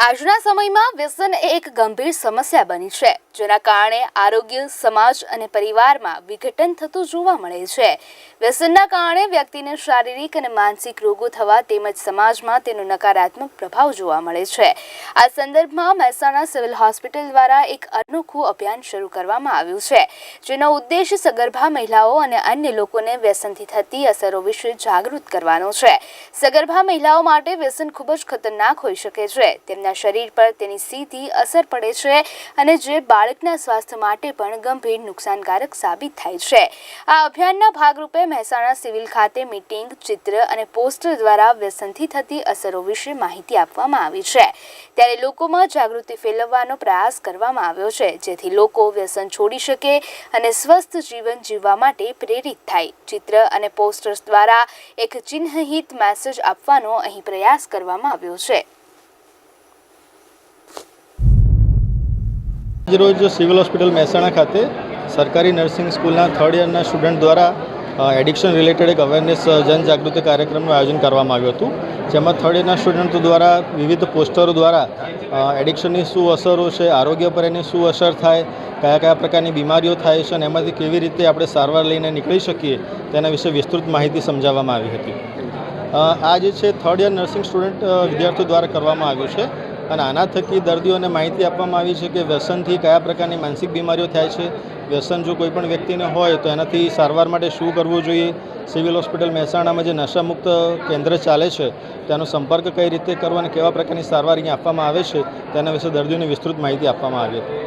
આજના સમયમાં વ્યસન એક ગંભીર સમસ્યા બની છે, જેના કારણે આરોગ્ય, સમાજ અને પરિવારમાં વિઘટન થતું જોવા મળે છે। વ્યસનના કારણે વ્યક્તિને શારીરિક અને માનસિક રોગો થવા તેમજ સમાજમાં તેનો નકારાત્મક પ્રભાવ જોવા મળે છે। આ સંદર્ભમાં મહેસાણા સિવિલ હોસ્પિટલ દ્વારા એક અનોખું અભિયાન શરૂ કરવામાં આવ્યું છે, જેનો ઉદ્દેશ સગર્ભા મહિલાઓ અને અન્ય લોકોને વ્યસનથી થતી અસરો વિશે જાગૃત કરવાનો છે। સગર્ભા મહિલાઓ માટે વ્યસન ખૂબ જ ખતરનાક હોઈ શકે છે। તેમના શરીર પર તેની સીધી અસર પડે છે અને જે બાળકના સ્વાસ્થ્ય માટે પણ ગંભીર નુકસાનકારક સાબિત થાય છે। આ અભિયાનના ભાગરૂપે મહેસાણા સિવિલ ખાતે મીટિંગ, ચિત્ર અને પોસ્ટર દ્વારા વ્યસનથી થતી અસરો વિશે માહિતી આપવામાં આવી છે। ત્યારે લોકોમાં જાગૃતિ ફેલાવવાનો પ્રયાસ કરવામાં આવ્યો છે, જેથી લોકો વ્યસન છોડી શકે અને સ્વસ્થ જીવન જીવવા માટે પ્રેરિત થાય। ચિત્ર અને પોસ્ટર્સ દ્વારા એક ચિહ્નહિત મેસેજ આપવાનો અહીં પ્રયાસ કરવામાં આવ્યો છે। રોજ સિવિલ હોસ્પિટલ મહેસાણા ખાતે સરકારી નર્સિંગ સ્કૂલના 3rd યરના સ્ટુડન્ટ દ્વારા એડિક્શન રિલેટેડ એક અવેરનેસ જનજાગૃતિ કાર્યક્રમનું આયોજન કરવામાં આવ્યું હતું, જેમાં 3rd યરના સ્ટુડન્ટો દ્વારા વિવિધ પોસ્ટરો દ્વારા એડિક્શનની શું અસરો છે, આરોગ્ય પર એની શું અસર થાય, કયા કયા પ્રકારની બીમારીઓ થાય છે અને એમાંથી કેવી રીતે આપણે સારવાર લઈને નીકળી શકીએ તેના વિશે વિસ્તૃત માહિતી સમજાવવામાં આવી હતી। આ જે છે 3rd યર નર્સિંગ સ્ટુડન્ટ વિદ્યાર્થીઓ દ્વારા કરવામાં આવ્યું છે અને આના થકી દર્દીઓને માહિતી આપવામાં આવી છે કે વ્યસનથી કયા પ્રકારની માનસિક બીમારીઓ થાય છે, વ્યસન જો કોઈ પણ વ્યક્તિને હોય તો એનાથી સારવાર માટે શું કરવું જોઈએ, સિવિલ હોસ્પિટલ મહેસાણામાં જે નશામુક્ત કેન્દ્ર ચાલે છે તેનો સંપર્ક કઈ રીતે કરવો અને કેવા પ્રકારની સારવાર અહીંયા આપવામાં આવે છે તેના વિશે દર્દીઓને વિસ્તૃત માહિતી આપવામાં આવી હતી।